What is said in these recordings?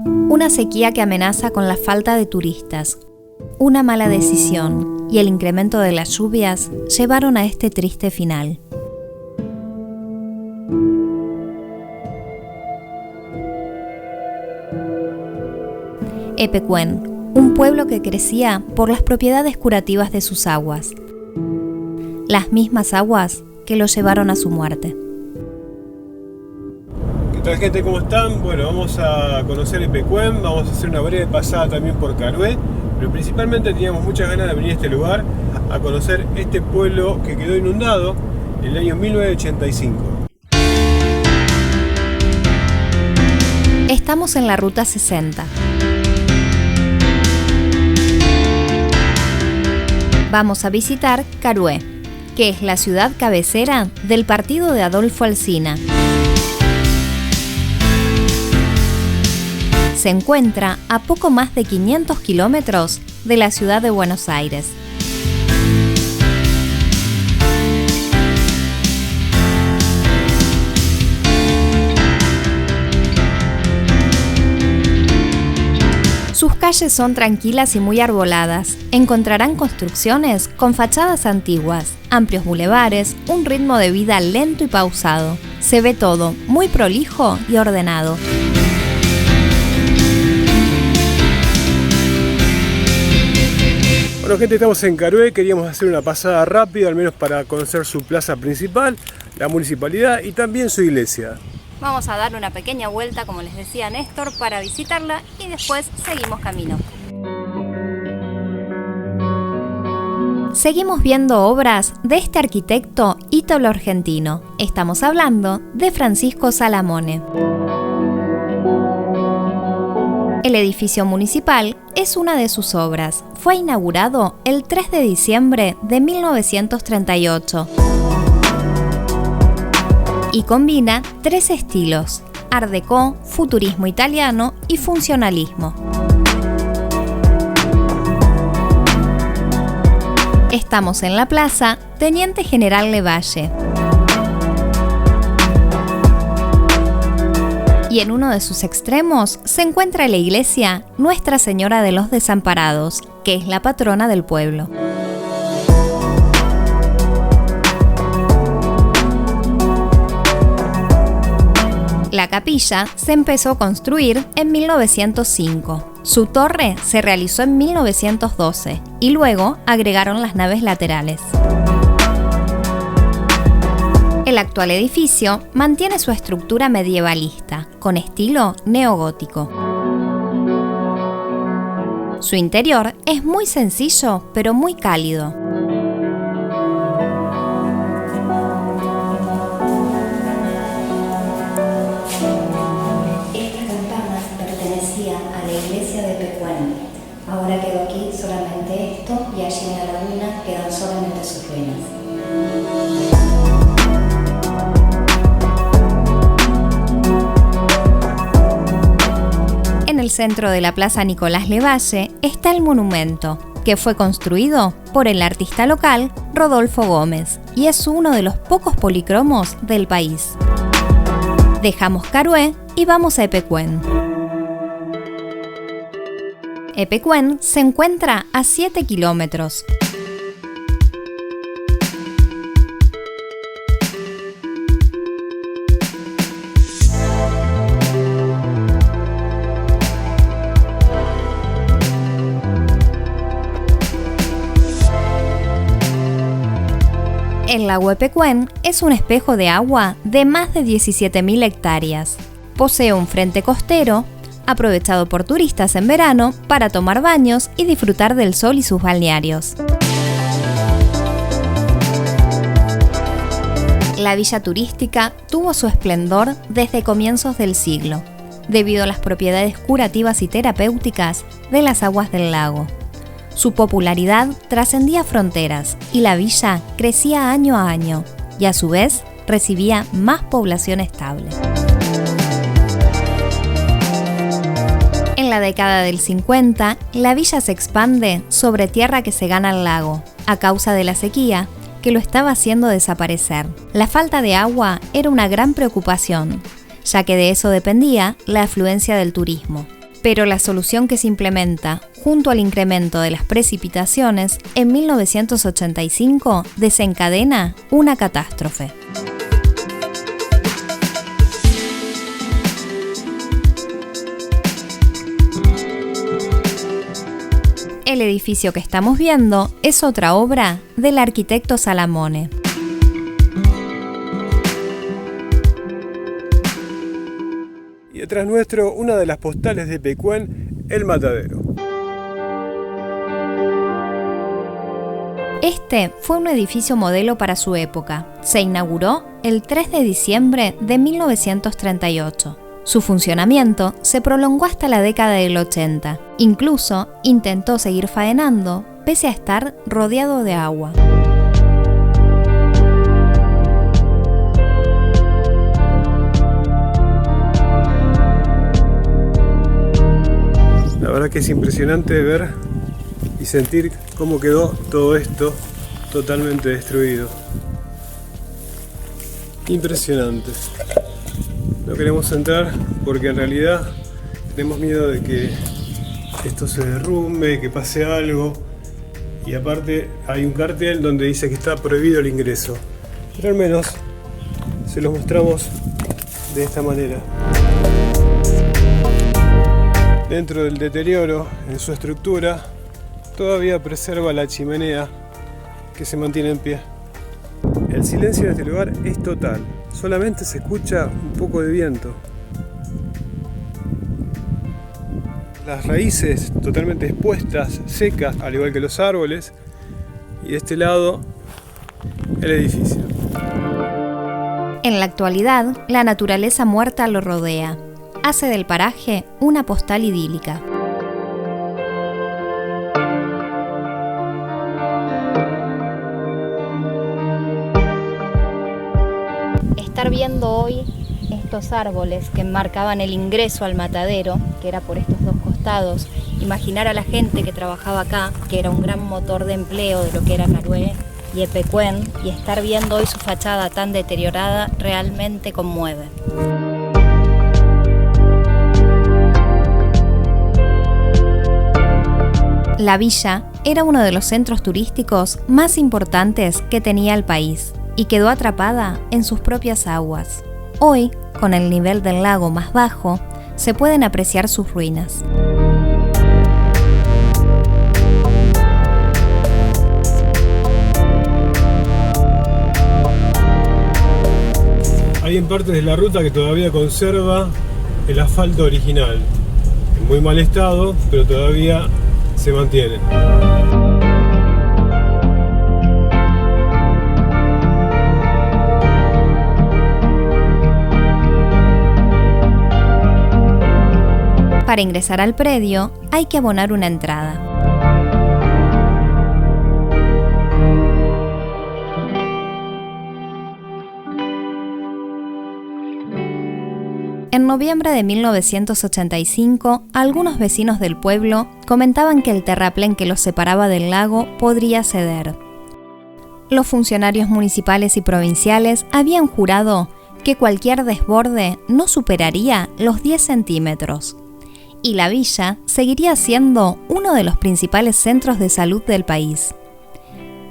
Una sequía que amenaza con la falta de turistas, una mala decisión y el incremento de las lluvias llevaron a este triste final. Epecuén, un pueblo que crecía por las propiedades curativas de sus aguas, las mismas aguas que lo llevaron a su muerte. ¿Qué tal, gente? ¿Cómo están? Bueno, vamos a conocer Epecuén, vamos a hacer una breve pasada también por Carué, pero principalmente teníamos muchas ganas de venir a este lugar a conocer este pueblo que quedó inundado en el año 1985. Estamos en la Ruta 60. Vamos a visitar Carué, que es la ciudad cabecera del partido de Adolfo Alsina. Se encuentra a poco más de 500 kilómetros de la ciudad de Buenos Aires. Sus calles son tranquilas y muy arboladas. Encontrarán construcciones con fachadas antiguas, amplios bulevares, un ritmo de vida lento y pausado. Se ve todo muy prolijo y ordenado. Bueno, gente, estamos en Carué, queríamos hacer una pasada rápida, al menos para conocer su plaza principal, la municipalidad y también su iglesia. Vamos a darle una pequeña vuelta, como les decía Néstor, para visitarla y después seguimos camino. Seguimos viendo obras de este arquitecto ítalo-argentino. Estamos hablando de Francisco Salamone. El edificio municipal es una de sus obras. Fue inaugurado el 3 de diciembre de 1938. Y combina tres estilos: Art Deco, futurismo italiano y funcionalismo. Estamos en la plaza Teniente General Lavalle. Y en uno de sus extremos se encuentra la iglesia Nuestra Señora de los Desamparados, que es la patrona del pueblo. La capilla se empezó a construir en 1905. Su torre se realizó en 1912 y luego agregaron las naves laterales. El actual edificio mantiene su estructura medievalista, con estilo neogótico. Su interior es muy sencillo, pero muy cálido. Ahora quedó aquí solamente esto y allí en la laguna quedan solamente sus ruinas. En el centro de la Plaza Nicolás Lavalle está el monumento, que fue construido por el artista local Rodolfo Gómez y es uno de los pocos policromos del país. Dejamos Carué y vamos a Epecuén. Epecuén se encuentra a 7 kilómetros. El lago Epecuén es un espejo de agua de más de 17.000 hectáreas. Posee un frente costero, aprovechado por turistas en verano para tomar baños y disfrutar del sol y sus balnearios. La villa turística tuvo su esplendor desde comienzos del siglo, debido a las propiedades curativas y terapéuticas de las aguas del lago. Su popularidad trascendía fronteras y la villa crecía año a año y a su vez recibía más población estable. En la década del 50, la villa se expande sobre tierra que se gana al lago, a causa de la sequía que lo estaba haciendo desaparecer. La falta de agua era una gran preocupación, ya que de eso dependía la afluencia del turismo. Pero la solución que se implementa, junto al incremento de las precipitaciones, en 1985 desencadena una catástrofe. El edificio que estamos viendo es otra obra del arquitecto Salamone. Y detrás nuestro, una de las postales de Pecuén, el Matadero. Este fue un edificio modelo para su época. Se inauguró el 3 de diciembre de 1938. Su funcionamiento se prolongó hasta la década del 80. Incluso intentó seguir faenando, pese a estar rodeado de agua. La verdad que es impresionante ver y sentir cómo quedó todo esto totalmente destruido. Impresionante. No queremos entrar porque en realidad tenemos miedo de que esto se derrumbe, que pase algo. Y aparte hay un cartel donde dice que está prohibido el ingreso. Pero al menos se los mostramos de esta manera. Dentro del deterioro en su estructura, todavía preserva la chimenea que se mantiene en pie. El silencio de este lugar es total, solamente se escucha un poco de viento. Las raíces totalmente expuestas, secas, al igual que los árboles, y de este lado el edificio. En la actualidad, la naturaleza muerta lo rodea. Hace del paraje una postal idílica. Estar viendo hoy estos árboles que marcaban el ingreso al matadero, que era por estos dos costados, imaginar a la gente que trabajaba acá, que era un gran motor de empleo de lo que era Carué y Epecuén, y estar viendo hoy su fachada tan deteriorada realmente conmueve. La villa era uno de los centros turísticos más importantes que tenía el país y quedó atrapada en sus propias aguas. Hoy, con el nivel del lago más bajo, se pueden apreciar sus ruinas. Hay en partes de la ruta que todavía conserva el asfalto original, en muy mal estado, pero todavía se mantiene. Para ingresar al predio hay que abonar una entrada. En noviembre de 1985, algunos vecinos del pueblo comentaban que el terraplén que los separaba del lago podría ceder. Los funcionarios municipales y provinciales habían jurado que cualquier desborde no superaría los 10 centímetros, y la villa seguiría siendo uno de los principales centros de salud del país.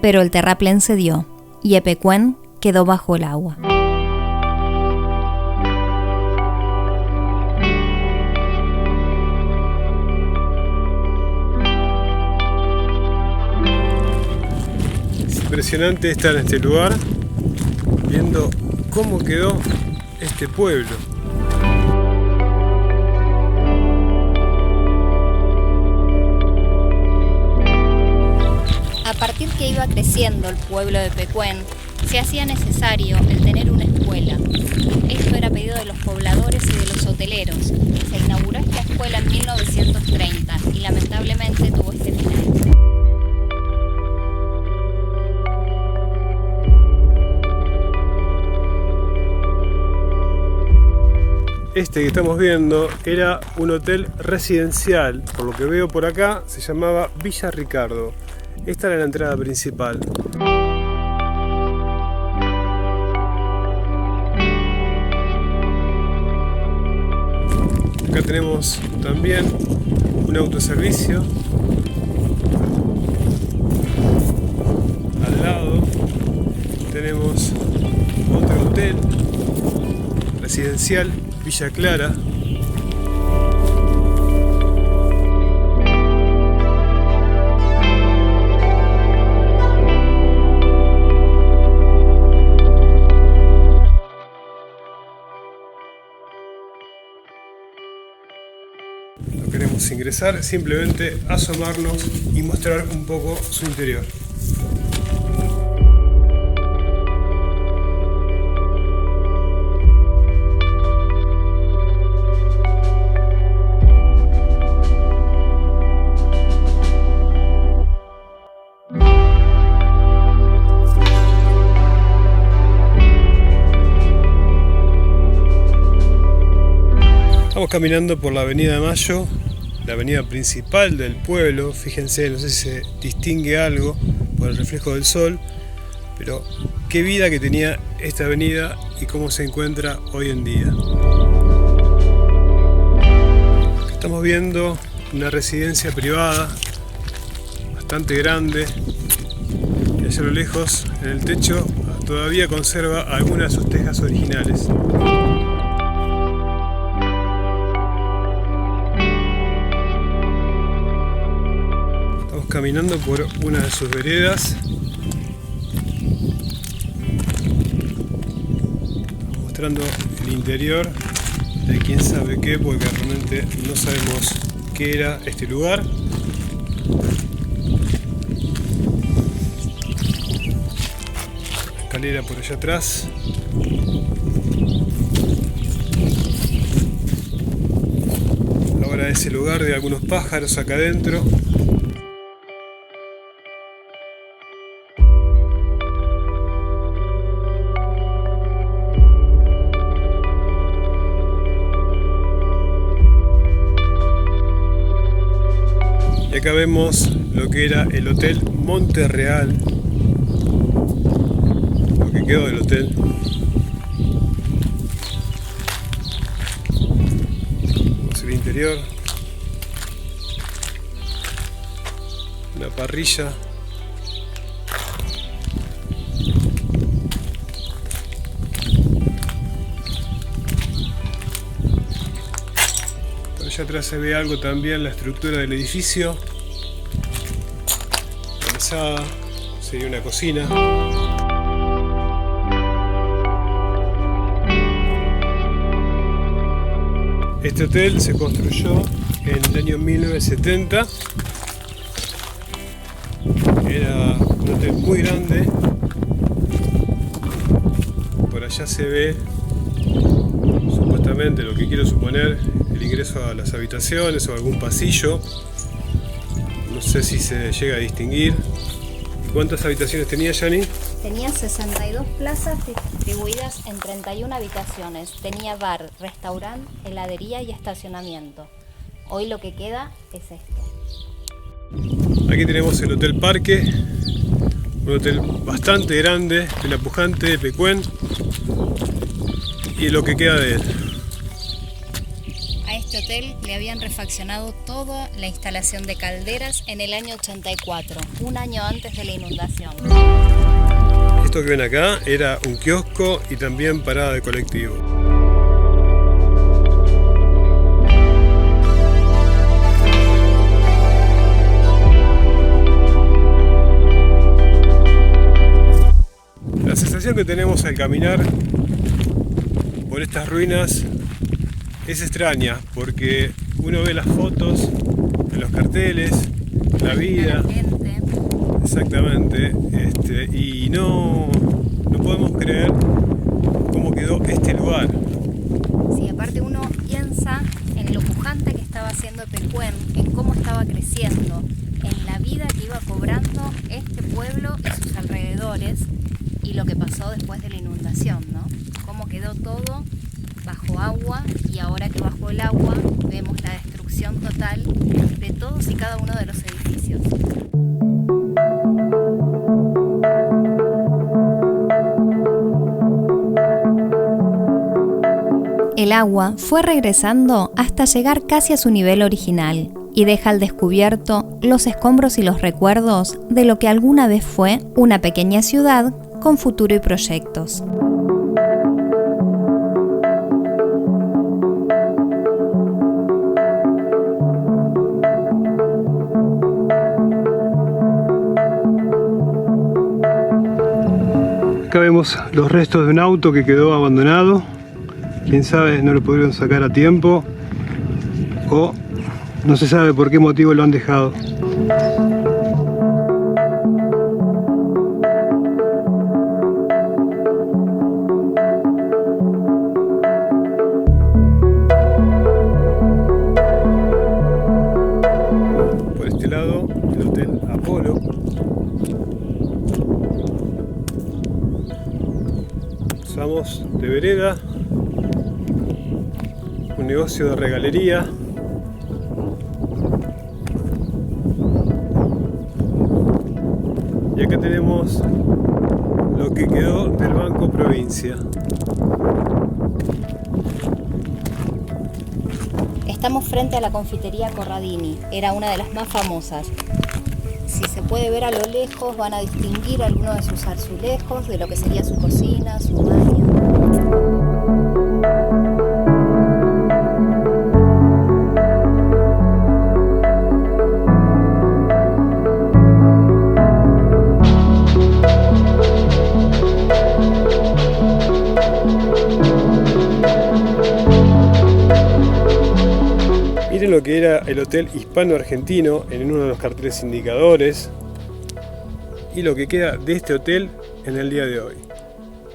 Pero el terraplén cedió, y Epecuén quedó bajo el agua. Impresionante estar en este lugar viendo cómo quedó este pueblo. A partir que iba creciendo el pueblo de Pecuén, se hacía necesario el tener una escuela. Esto era pedido de los pobladores y de los hoteleros. Se inauguró esta escuela en 1930 y lamentablemente tuvo este final. Este que estamos viendo era un hotel residencial, por lo que veo por acá se llamaba Villa Ricardo. Esta era la entrada principal. Acá tenemos también un autoservicio. Al lado tenemos otro hotel residencial, Villa Clara. No queremos ingresar, simplemente asomarnos y mostrar un poco su interior. Estamos caminando por la Avenida de Mayo, la avenida principal del pueblo. Fíjense, no sé si se distingue algo por el reflejo del sol, pero qué vida que tenía esta avenida y cómo se encuentra hoy en día. Estamos viendo una residencia privada bastante grande, y allá a lo lejos, en el techo, todavía conserva algunas de sus tejas originales. Caminando por una de sus veredas, mostrando el interior de quién sabe qué, porque realmente no sabemos qué era este lugar. Escalera por allá atrás. Ahora es el hogar de algunos pájaros acá adentro. Y acá vemos lo que era el Hotel Monterreal, lo que quedó del hotel. Vamos al interior. Una parrilla. Allá atrás se ve algo también, la estructura del edificio. La mesada, sería una cocina. Este hotel se construyó en el año 1970. Era un hotel muy grande. Por allá se ve, supuestamente, lo que quiero suponer, el ingreso a las habitaciones o algún pasillo. No sé si se llega a distinguir. ¿Cuántas habitaciones tenía, Yani? Tenía 62 plazas distribuidas en 31 habitaciones. Tenía bar, restaurante, heladería y estacionamiento. Hoy lo que queda es esto. Aquí tenemos el Hotel Parque, un hotel bastante grande de la pujante de Pecuén, y lo que queda de él. A este hotel le habían refaccionado toda la instalación de calderas en el año 84, un año antes de la inundación. Esto que ven acá era un kiosco y también parada de colectivo. La sensación que tenemos al caminar por estas ruinas es extraña, porque uno ve las fotos en los carteles, la vida, la gente. Exactamente, y no podemos creer cómo quedó este lugar. Sí, aparte uno piensa en lo pujante que estaba haciendo Pecuén, en cómo estaba creciendo, en la vida que iba cobrando este pueblo y sus alrededores, y lo que pasó después de la inundación, ¿no? Cómo quedó todo bajo agua, y ahora que bajo el agua vemos la destrucción total de todos y cada uno de los edificios. El agua fue regresando hasta llegar casi a su nivel original y deja al descubierto los escombros y los recuerdos de lo que alguna vez fue una pequeña ciudad con futuro y proyectos. Acá vemos los restos de un auto que quedó abandonado. Quién sabe, no lo pudieron sacar a tiempo o no se sabe por qué motivo lo han dejado. Por este lado, el Hotel Apolo. Cruzamos de vereda, un negocio de regalería. Y acá tenemos lo que quedó del Banco Provincia. Estamos frente a la confitería Corradini, era una de las más famosas. Si se puede ver a lo lejos, van a distinguir algunos de sus azulejos, de lo que sería su cocina, su baño. Miren lo que era el Hotel Hispano-Argentino en uno de los carteles indicadores y lo que queda de este hotel en el día de hoy,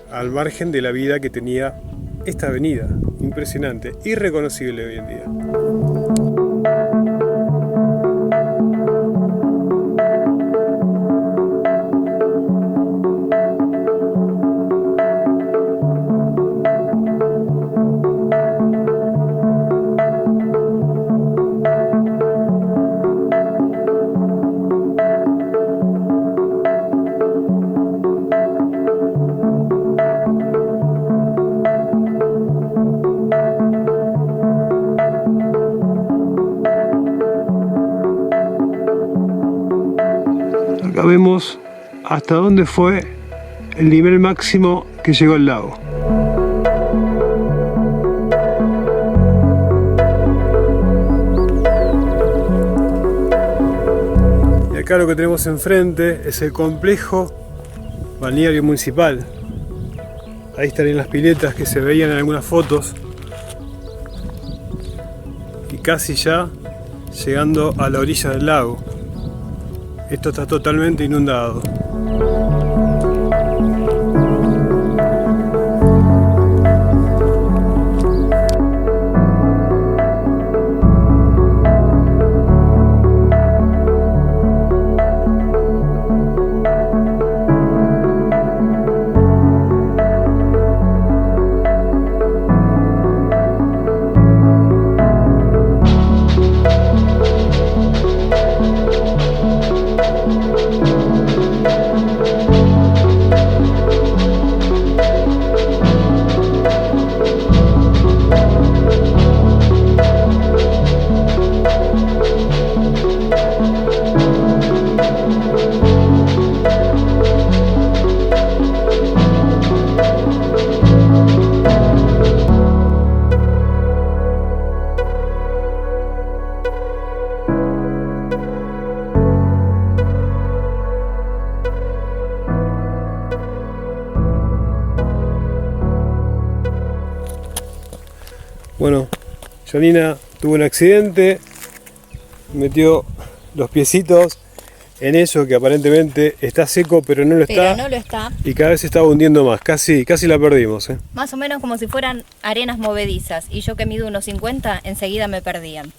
al margen de la vida que tenía esta avenida, impresionante, irreconocible hoy en día. Acá vemos hasta dónde fue el nivel máximo que llegó el lago. Y acá lo que tenemos enfrente es el complejo balneario municipal. Ahí estarían las piletas que se veían en algunas fotos. Y casi ya llegando a la orilla del lago. Esto está totalmente inundado. Bueno, Janina tuvo un accidente, metió los piecitos en eso que aparentemente está seco, pero no lo está. Pero no lo está. Y cada vez se está hundiendo más, casi la perdimos. Más o menos como si fueran arenas movedizas, y yo que mido unos 50, enseguida me perdían.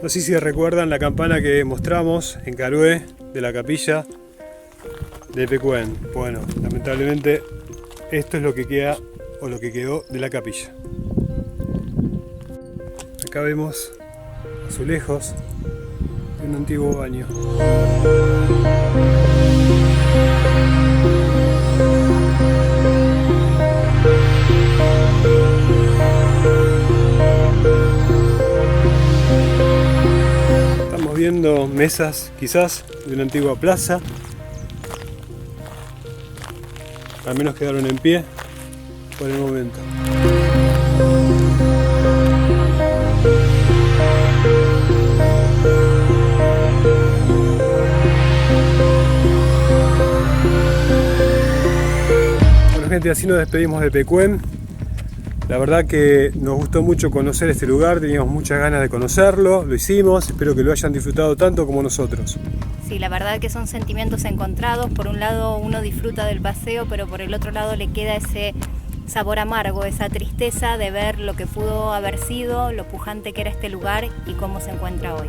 No sé si recuerdan la campana que mostramos en Carué de la capilla de Pecuén. Bueno, lamentablemente esto es lo que queda o lo que quedó de la capilla. Acá vemos azulejos de un antiguo baño. mesas quizás de una antigua plaza. Al menos quedaron en pie por el momento. Bueno gente, así nos despedimos de Pecuén. La verdad que nos gustó mucho conocer este lugar, teníamos muchas ganas de conocerlo, lo hicimos, espero que lo hayan disfrutado tanto como nosotros. Sí, la verdad que son sentimientos encontrados. Por un lado uno disfruta del paseo, pero por el otro lado le queda ese sabor amargo, esa tristeza de ver lo que pudo haber sido, lo pujante que era este lugar y cómo se encuentra hoy.